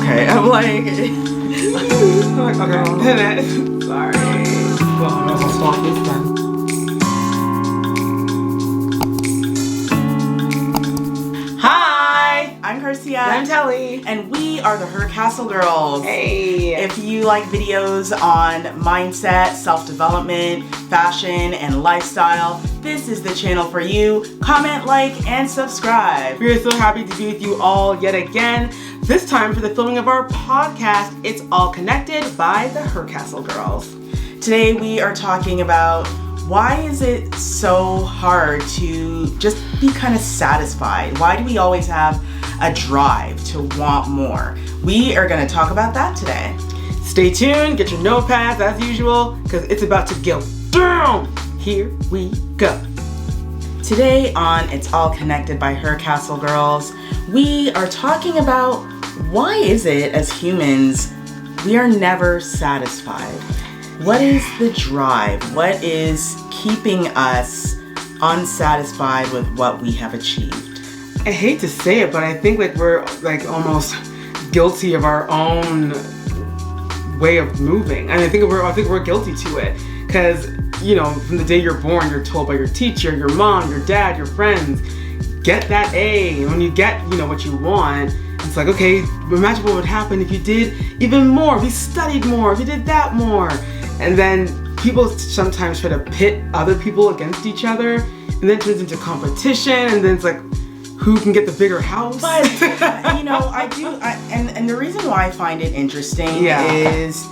Okay, I'm like... okay. Sorry. Well, I'm also stop this then. Hi! I'm Garcia. I'm Telly. And we are the HercastleGirls. Hey! If you like videos on mindset, self-development, fashion, and lifestyle, this is the channel for you. Comment, like, and subscribe. We are so happy to be with you all yet again. This time for the filming of our podcast, It's All Connected by the HercastleGirls. Today we are talking about why is it so hard to just be kind of satisfied? Why do we always have a drive to want more? We are going to talk about that today. Stay tuned, get your notepads as usual, because it's about to go down. Here we go. Today on It's All Connected by HercastleGirls, we are talking about why is it as humans we are never satisfied? What is the drive? What is keeping us unsatisfied with what we have achieved? I hate to say it, but I think like we're like almost guilty of our own way of moving, and I think we're guilty to it because from the day you're born, you're told by your teacher, your mom, your dad, your friends, get that A. And when you get what you want, it's like, okay, imagine what would happen if you did even more, if you studied more, if you did that more. And then people sometimes try to pit other people against each other, and then it turns into competition, and then it's like, who can get the bigger house? But, and the reason why I find it interesting is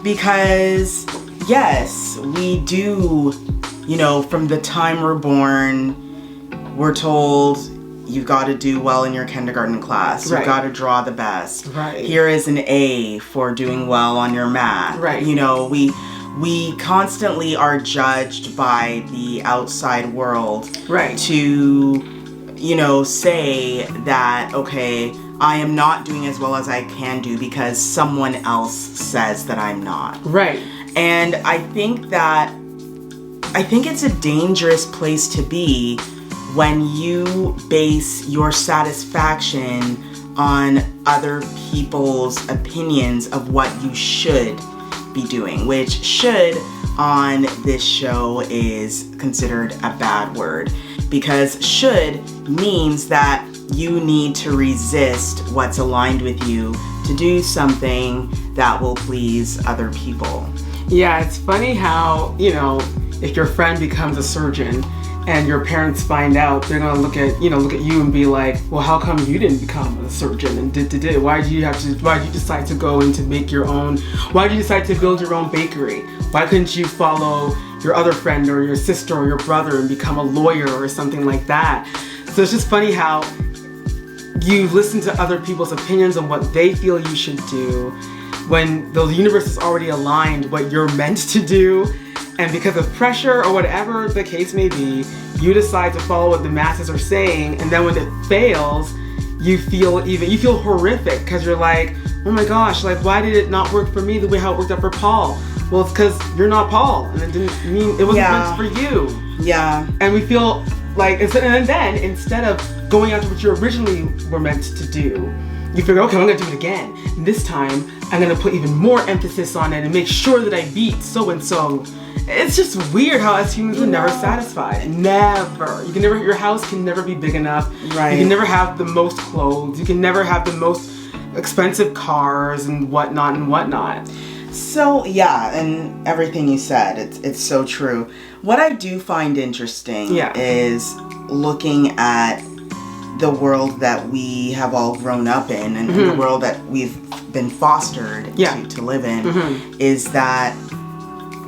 because, yes, we do, from the time we're born, we're told, you've got to do well in your kindergarten class. You've got to draw the best. Right. Here is an A for doing well on your math. Right. We constantly are judged by the outside world. Right. To, say that, okay, I am not doing as well as I can do because someone else says that I'm not. Right. And I think it's a dangerous place to be when you base your satisfaction on other people's opinions of what you should be doing, which should on this show is considered a bad word, because should means that you need to resist what's aligned with you to do something that will please other people. Yeah, it's funny how, if your friend becomes a surgeon and your parents find out, they're gonna look at you and be like, well, how come you didn't become a surgeon and why did you decide to go into why did you decide to build your own bakery? Why couldn't you follow your other friend or your sister or your brother and become a lawyer or something like that? So it's just funny how you listen to other people's opinions on what they feel you should do when the universe is already aligned what you're meant to do. And because of pressure or whatever the case may be, you decide to follow what the masses are saying, and then when it fails, you feel horrific because you're like, oh my gosh, like why did it not work for me the way how it worked out for Paul? Well, it's because you're not Paul, and it didn't mean it wasn't meant for you. Yeah. And we feel like instead of going after what you originally were meant to do, you figure, okay, I'm gonna do it again. And this time, I'm gonna put even more emphasis on it and make sure that I beat so and so. It's just weird how as humans we're never satisfied. Never. Your house can never be big enough. Right. You can never have the most clothes. You can never have the most expensive cars and whatnot. So yeah, and everything you said, it's so true. What I do find interesting is looking at the world that we have all grown up in and the world that we've been fostered to live in, is that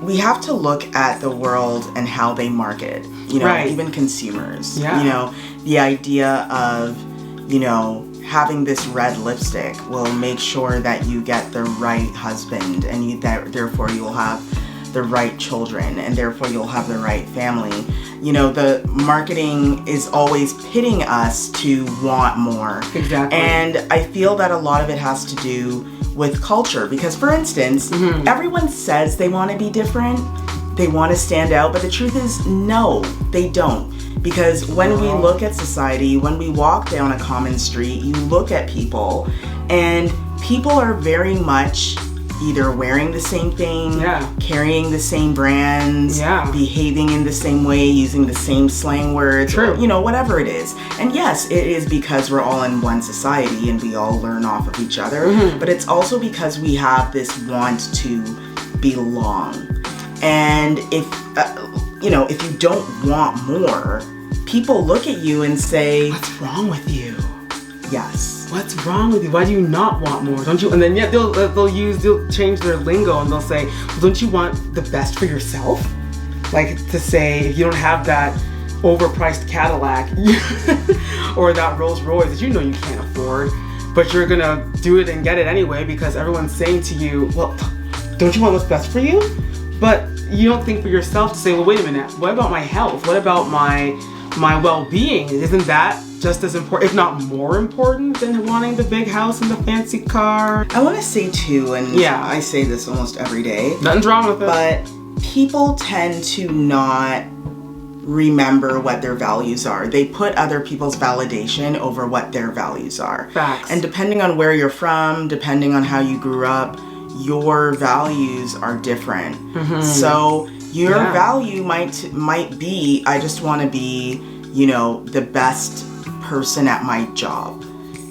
we have to look at the world and how they market, even consumers. Yeah. The idea of, having this red lipstick will make sure that you get the right husband, and therefore you'll have the right children, and therefore you'll have the right family. The marketing is always pitting us to want more. Exactly. And I feel that a lot of it has to do with culture, because for instance, everyone says they want to be different, they want to stand out, but the truth is no, they don't. Because when we look at society, when we walk down a common street, you look at people and people are very much either wearing the same thing, carrying the same brands, behaving in the same way, using the same slang words, or, whatever it is. And yes, it is because we're all in one society and we all learn off of each other, but it's also because we have this want to belong. And if you don't want more, people look at you and say, "What's wrong with you?" Yes. What's wrong with you? Why do you not want more? Don't you? And then they'll change their lingo and they'll say, well, "Don't you want the best for yourself?" Like to say, if you don't have that overpriced Cadillac or that Rolls Royce that you can't afford, but you're gonna do it and get it anyway because everyone's saying to you, "Well, don't you want what's best for you?" But you don't think for yourself to say, "Well, wait a minute. What about my health? What about my well-being? Isn't that just as important, if not more important, than wanting the big house and the fancy car?" I want to say too, and I say this almost every day. Nothing's wrong with it. But people tend to not remember what their values are. They put other people's validation over what their values are. Facts. And depending on where you're from, depending on how you grew up, your values are different. So your value might be, I just want to be, the best person at my job.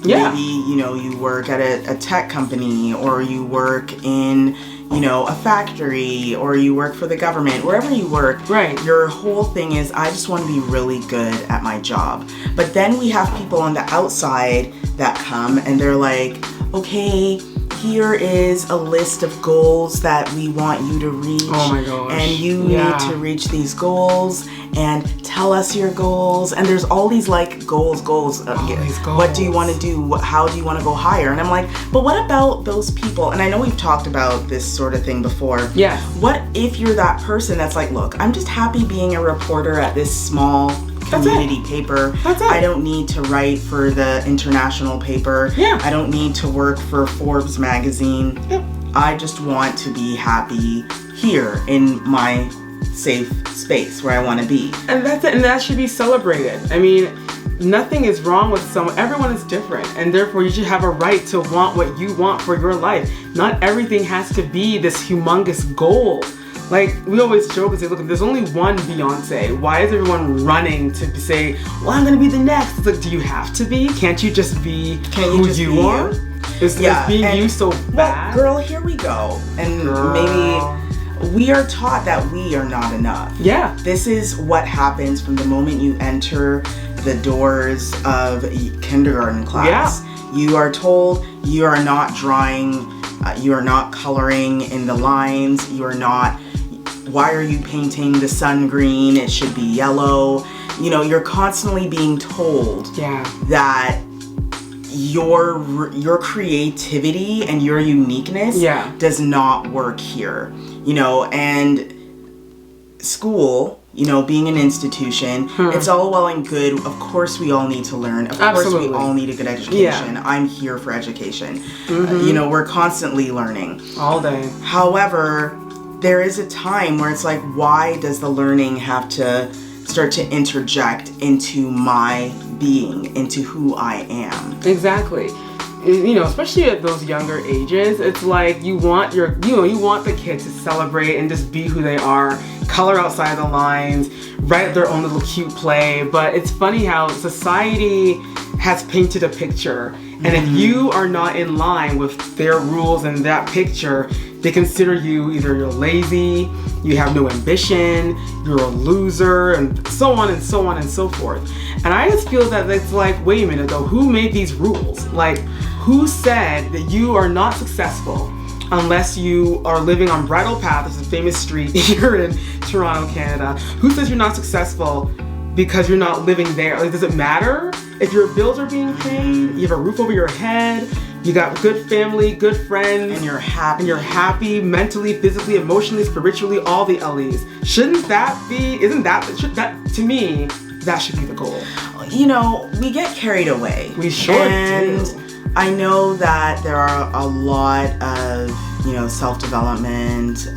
Maybe, you work at a tech company, or you work in, a factory, or you work for the government. Wherever you work, your whole thing is, I just want to be really good at my job. But then we have people on the outside that come and they're like, okay, here is a list of goals that we want you to reach. Oh my gosh. And you need to reach these goals, and tell us your goals. And there's all these goals. What do you want to do? How do you want to go higher? And I'm like, but what about those people? And I know we've talked about this sort of thing before. Yeah. What if you're that person that's like, look, I'm just happy being a reporter at this small community paper. That's it. I don't need to write for the international paper. I don't need to work for Forbes magazine. I just want to be happy here in my safe space where I want to be. And that's it. And that should be celebrated. I mean, nothing is wrong with someone. Everyone is different, and therefore you should have a right to want what you want for your life. Not everything has to be this humongous goal. Like, we always joke and say, look, if there's only one Beyonce, why is everyone running to say, well, I'm going to be the next? It's like, do you have to be? Can't you just be who you are? Is being you so bad? Well, girl, here we go. And maybe we are taught that we are not enough. Yeah. This is what happens from the moment you enter the doors of kindergarten class. You are told you are not drawing, you are not coloring in the lines, you are not... Why are you painting the sun green? It should be yellow. You're constantly being told that your creativity and your uniqueness does not work here. And school, being an institution, it's all well and good. Of course we all need to learn. Of course we all need a good education. I'm here for education. We're constantly learning. All day. However, there is a time where it's like, why does the learning have to start to interject into my being, into who I am? Exactly. Especially at those younger ages, it's like you want the kids to celebrate and just be who they are, color outside the lines, write their own little cute play. But it's funny how society has painted a picture, and if you are not in line with their rules and that picture, they consider you either you're lazy, you have no ambition, you're a loser, and so on and so on and so forth. And I just feel that it's like, wait a minute though, who made these rules? Like, who said that you are not successful unless you are living on Bridle Path, which is a famous street here in Toronto, Canada? Who says you're not successful because you're not living there? Like, does it matter? If your bills are being paid, you have a roof over your head, you got good family, good friends, and you're happy, mentally, physically, emotionally, spiritually, all the L's. To me, that should be the goal. We get carried away. We sure and do. I know that there are a lot of, self-development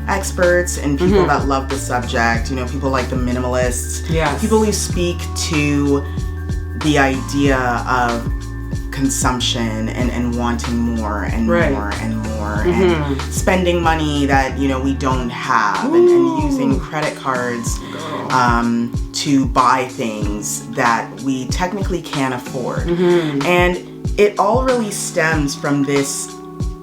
experts and people that love the subject, people like the minimalists, people who speak to the idea of consumption and wanting more and Right. more and more and spending money that, you know, we don't have and using credit cards to buy things that we technically can't afford. And it all really stems from this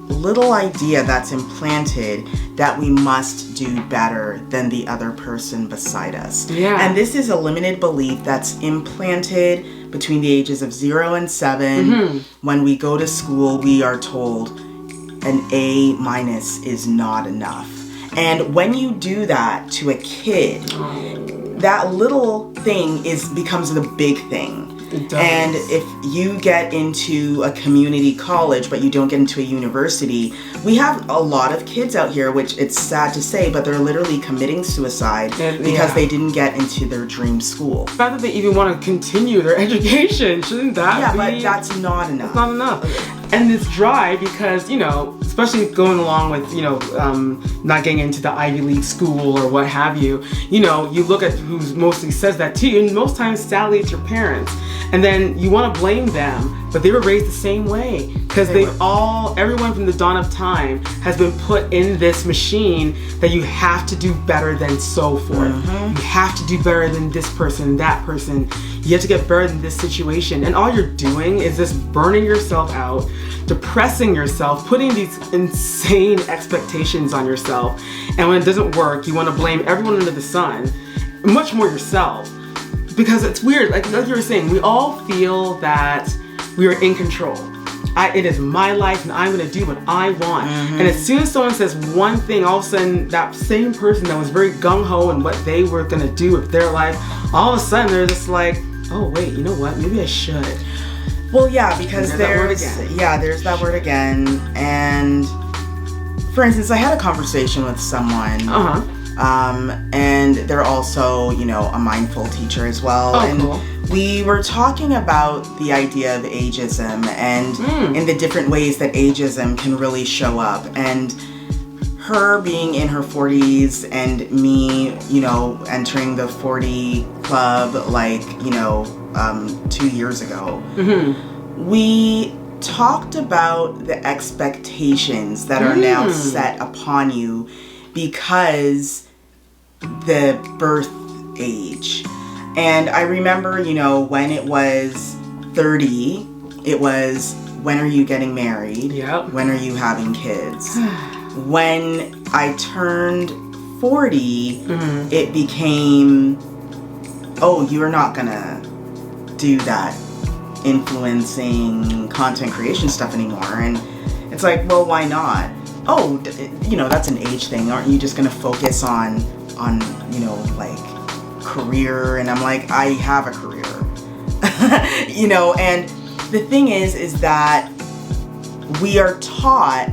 little idea that's implanted that we must do better than the other person beside us. Yeah. And this is a limited belief that's implanted between the ages of 0 and 7. When we go to school, we are told an A- is not enough. And when you do that to a kid, that little thing becomes the big thing. It does. And if you get into a community college, but you don't get into a university, we have a lot of kids out here, which it's sad to say, but they're literally committing suicide because they didn't get into their dream school. The fact that they even want to continue their education, shouldn't that be? But that's not enough. It's not enough. And it's dry because, you know, especially going along with, you know, not getting into the Ivy League school or what have you, you know, you look at who mostly says that to you, and most times, sadly, it's your parents. And then you want to blame them, but they were raised the same way because everyone from the dawn of time has been put in this machine that you have to do better than so forth. You have to do better than this person, that person. You have to get better than this situation. And all you're doing is just burning yourself out, depressing yourself, putting these insane expectations on yourself. And when it doesn't work, you want to blame everyone under the sun, much more yourself. Because it's weird, like you were saying, we all feel that we are in control. It is my life and I'm gonna do what I want. And as soon as someone says one thing, all of a sudden that same person that was very gung-ho in what they were gonna do with their life, all of a sudden they're just like, oh wait, you know what, maybe I should. Well, yeah, because there's that word again. And for instance, I had a conversation with someone and they're also, you know, a mindful teacher as well. And cool. We were talking about the idea of ageism and in the different ways that ageism can really show up. And her being in her 40s and me, you know, entering the 40 club like, you know, 2 years ago. We talked about the expectations that are now set upon you because the birth age. And I remember, you know, when it was 30, it was, when are you getting married? Yep. When are you having kids? When I turned 40, it became, oh, you're not gonna do that influencing content creation stuff anymore. And it's like, well, why not? Oh, you know, that's an age thing. Aren't you just gonna focus on, you know, like career? And I'm like, I have a career. You know, and the thing is that we are taught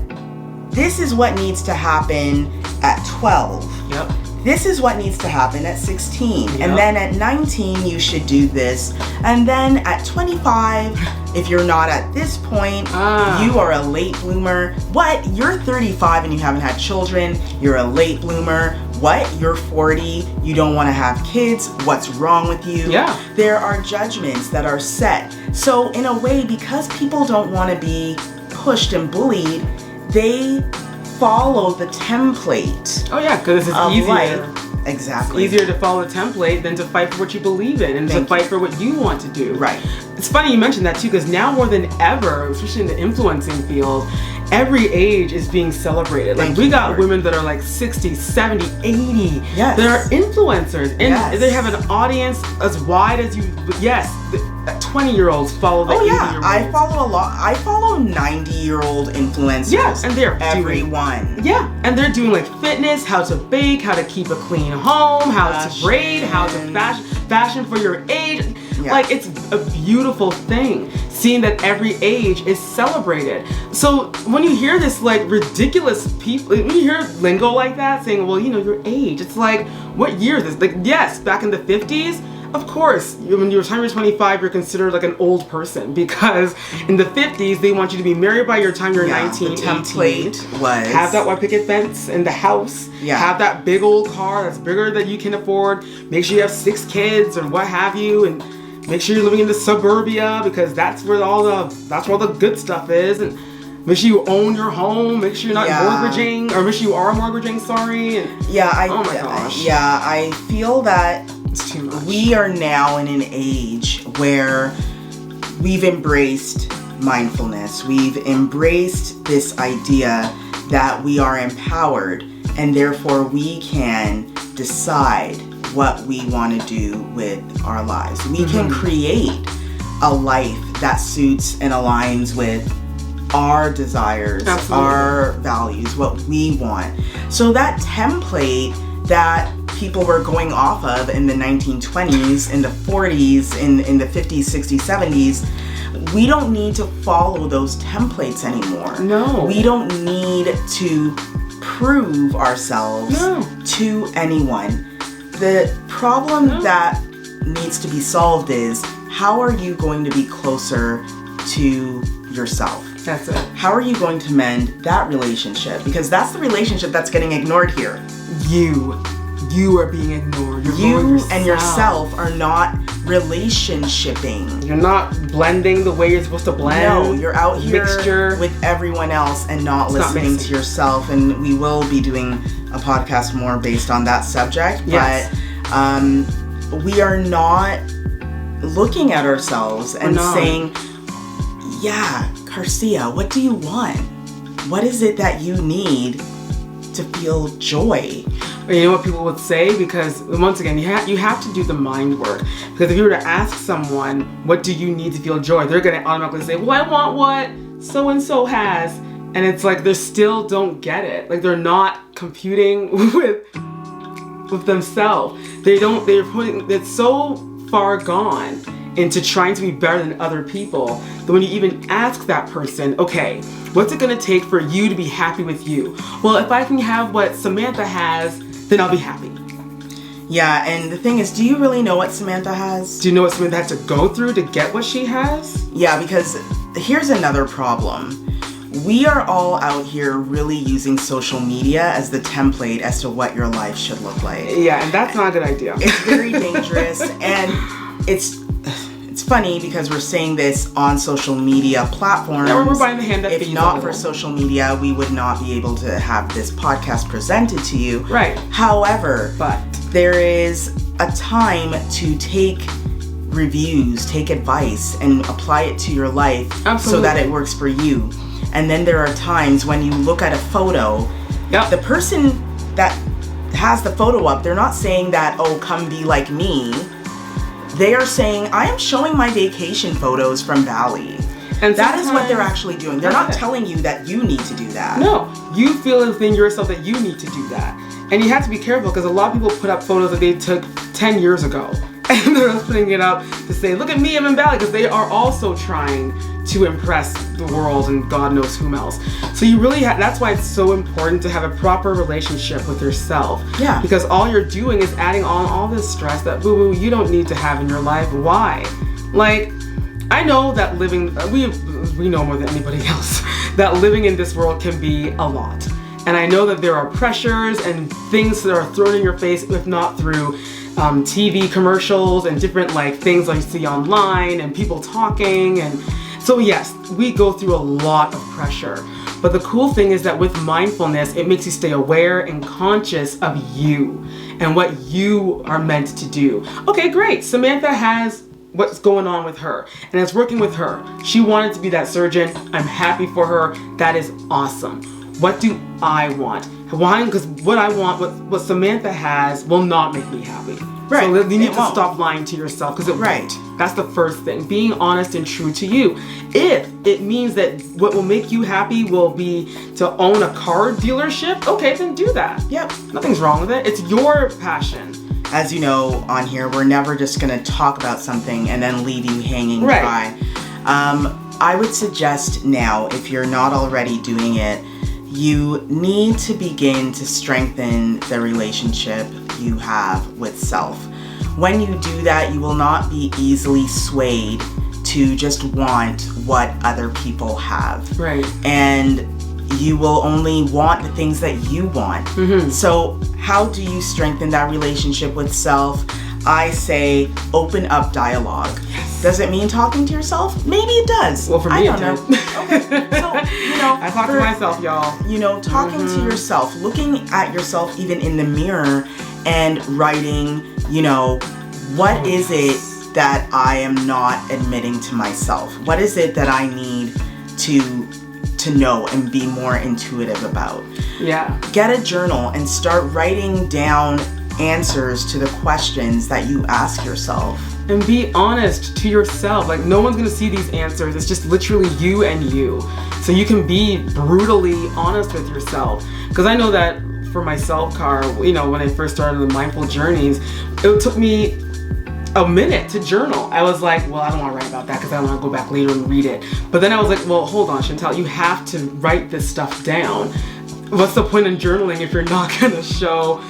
this is what needs to happen at 12. Yep. This is what needs to happen at 16. Yep. And then at 19, you should do this. And then at 25, if you're not at this point, you are a late bloomer. What? You're 35 and you haven't had children. You're a late bloomer. What? You're 40. You don't want to have kids. What's wrong with you? Yeah. There are judgments that are set. So in a way, because people don't want to be pushed and bullied, they follow the template. Oh yeah, because it's easier. Life. Exactly. It's easier to follow the template than to fight for what you believe in and to fight for what you want to do. Right. It's funny you mentioned that too, because now more than ever, especially in the influencing field, every age is being celebrated. Like we got women that are like 60, 70, 80 yes. that are influencers. And yes. they have an audience as wide as you, 20-year-olds follow the 80-year-olds. I follow a lot. I follow 90-year-old influencers. Yeah, and they're everyone. And they're doing like fitness, how to bake, how to keep a clean home, how to braid, how to fashion for your age. Yeah. Like it's a beautiful thing seeing that every age is celebrated. So when you hear this like ridiculous people, when you hear lingo like that saying, well, you know, your age, it's like, what year is this? Like, yes, back in the 50s, of course, when you're 25, you're considered like an old person because in the 50s, they want you to be married by your time you're 19, the template 18. Was have that white picket fence in the house. Yeah. Have that big old car that's bigger than you can afford. Make sure you have 6 kids or what have you. And make sure you're living in the suburbia because that's where all the good stuff is. And make sure you own your home. Make sure you're not mortgaging, or make sure you are mortgaging. Sorry. And, oh my gosh. Yeah, I feel that it's too much. We are now in an age where we've embraced mindfulness. We've embraced this idea that we are empowered, and therefore we can decide what we want to do with our lives. We can create a life that suits and aligns with our desires, our values, what we want. So that template that people were going off of in the 1920s, in the 40s, in the 50s, 60s, 70s, we don't need to follow those templates anymore. No. We don't need to prove ourselves to anyone. The problem that needs to be solved is, how are you going to be closer to yourself? That's it. How are you going to mend that relationship? Because that's the relationship that's getting ignored here. You are being ignored. You and yourself are not relationshiping. You're not blending the way you're supposed to blend. No, you're out here with everyone else and not listening to yourself. And we will be doing a podcast more based on that subject. Yes. But we are not looking at ourselves and saying, yeah, Garcia, what do you want? What is it that you need to feel joy? You know what people would say? Because once again, you have to do the mind work. Because if you were to ask someone, what do you need to feel joy? They're going to automatically say, well, I want what so-and-so has. And it's like they still don't get it. Like they're not computing with themselves. It's so far gone into trying to be better than other people that when you even ask that person, okay, what's it going to take for you to be happy with you? Well, if I can have what Samantha has, then I'll be happy. Yeah, and the thing is, do you really know what Samantha has? Do you know what Samantha had to go through to get what she has? Yeah, because here's another problem. We are all out here really using social media as the template as to what your life should look like. Yeah, and that's not a good idea. It's very dangerous, and it's funny because we're saying this on social media platforms. Yeah, we're buying the hand that feeds. If not for social media, we would not be able to have this podcast presented to you. Right. However, there is a time to take reviews, take advice, and apply it to your life so that it works for you. And then there are times when you look at a photo, the person that has the photo up, they're not saying that, oh, come be like me. They are saying, I am showing my vacation photos from Bali. And that is what they're actually doing. They're not telling you that you need to do that. No, you feel within yourself that you need to do that. And you have to be careful because a lot of people put up photos that they took 10 years ago. And they're just putting it up to say, look at me, I'm in Bali, because they are also trying to impress the world and God knows whom else. So you really that's why it's so important to have a proper relationship with yourself. Yeah. Because all you're doing is adding on all this stress that boo-boo you don't need to have in your life. Why? Like, I know that living, we know more than anybody else, that living in this world can be a lot. And I know that there are pressures and things that are thrown in your face, if not through TV commercials and different like things that you see online and people talking. And so yes, we go through a lot of pressure. But the cool thing is that with mindfulness, it makes you stay aware and conscious of you and what you are meant to do. Okay, great. Samantha has what's going on with her and it's working with her. She wanted to be that surgeon. I'm happy for her. That is awesome. What do I want? Why? Because what I want, what Samantha has, will not make me happy. Right. So you need to stop lying to yourself because it won't. That's the first thing. Being honest and true to you. If it means that what will make you happy will be to own a car dealership, okay, then do that. Yep. Nothing's wrong with it. It's your passion. As you know, on here, we're never just going to talk about something and then leave you hanging dry. I would suggest now, if you're not already doing it, you need to begin to strengthen the relationship you have with self. When you do that, you will not be easily swayed to just want what other people have. Right. And you will only want the things that you want. Mm-hmm. So how do you strengthen that relationship with self? I say open up dialogue. Does it mean talking to yourself? Maybe it does. Well, for me, I don't know. Okay. So, I talk to myself, y'all. Talking to yourself, looking at yourself even in the mirror and writing, what is it that I am not admitting to myself? What is it that I need to know and be more intuitive about? Yeah. Get a journal and start writing down answers to the questions that you ask yourself. And be honest to yourself. Like, no one's gonna see these answers. It's just literally you and you. So you can be brutally honest with yourself. Because I know that for myself, Car, when I first started the mindful journeys, it took me a minute to journal. I was like, well, I don't want to write about that because I want to go back later and read it. But then I was like, well, hold on, Chantel, you have to write this stuff down. What's the point in journaling if you're not gonna show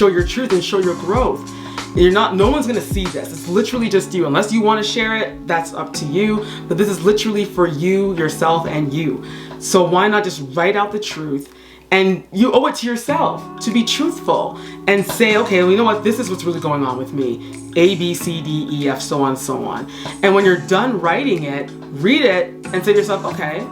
your truth and show your growth? No one's gonna see this. It's literally just you. Unless you want to share it, that's up to you. But this is literally for you, yourself, and you. So why not just write out the truth? And you owe it to yourself to be truthful and say, okay, well, you know what? This is what's really going on with me. A, B, C, D, E, F, so on, so on. And when you're done writing it, read it and say to yourself, okay,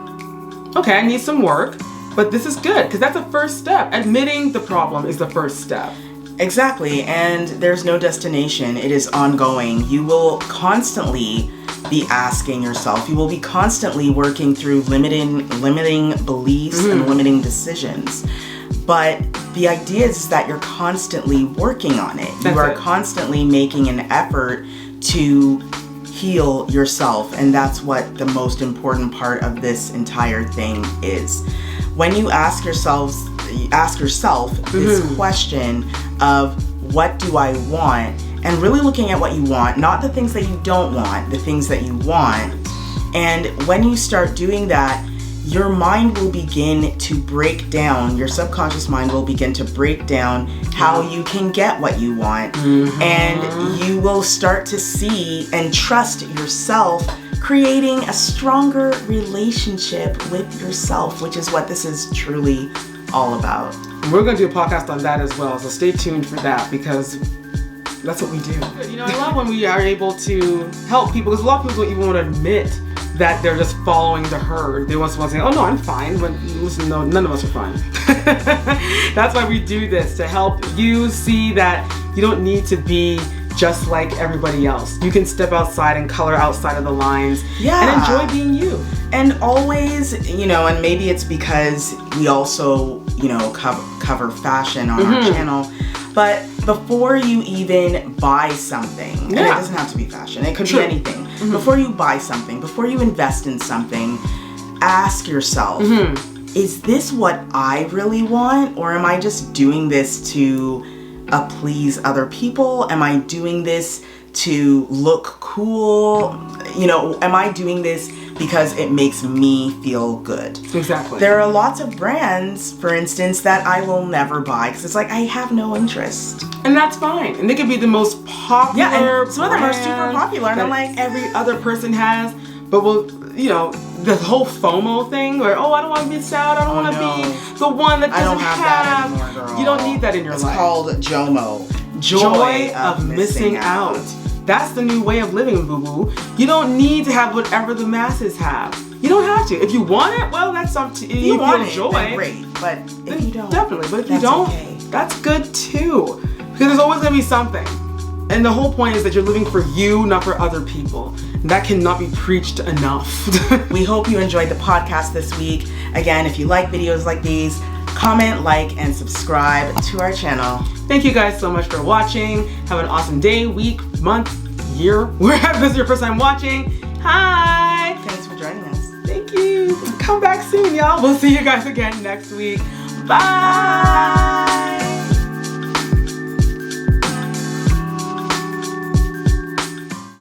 I need some work, but this is good, because that's a first step. Admitting the problem is the first step. Exactly, and there's no destination. It is ongoing. You will constantly be asking yourself. You will be constantly working through limiting beliefs and limiting decisions. But the idea is that you're constantly working on it. You are constantly making an effort to heal yourself, and that's what the most important part of this entire thing is. When you ask yourself this question of what do I want, and really looking at what you want, not the things that you don't want, the things that you want. And when you start doing that, your mind will begin to break down, your subconscious mind will begin to break down how you can get what you want. And you will start to see and trust yourself, creating a stronger relationship with yourself, which is what this is truly all about. We're going to do a podcast on that as well, so stay tuned for that, because that's what we do. I love when we are able to help people, because a lot of people don't even want to admit that they're just following the herd. They want to say, oh no, I'm fine. But listen, no, none of us are fine. That's why we do this, to help you see that you don't need to be just like everybody else. You can step outside and color outside of the lines and enjoy being you. And always, and maybe it's because we also, cover fashion on our channel, but before you even buy something, and it doesn't have to be fashion, it could be anything. Before you buy something, before you invest in something, ask yourself, is this what I really want? Or am I just doing this to please other people? Am I doing this to look cool? Am I doing this because it makes me feel good? Exactly. There are lots of brands, for instance, that I will never buy because it's like, I have no interest. And that's fine. And they could be the most popular. Yeah, and some of them are super popular, and I'm like, every other person has. But the whole FOMO thing, where I don't want to miss out. I don't want to be the one that doesn't have. That anymore, girl. You don't need that in your life. It's called JOMO. Joy of missing out. That's the new way of living, boo-boo. You don't need to have whatever the masses have. You don't have to. If you want it, well, that's up to you. If you want feel it, joy. then great. But if you don't, definitely. But if you don't, that's good too. Because there's always gonna be something. And the whole point is that you're living for you, not for other people. And that cannot be preached enough. We hope you enjoyed the podcast this week. Again, if you like videos like these, comment, like, and subscribe to our channel. Thank you guys so much for watching. Have an awesome day, week, month, year, wherever this is your first time watching. Hi! Thanks for joining us. Thank you. Come back soon, y'all. We'll see you guys again next week. Bye!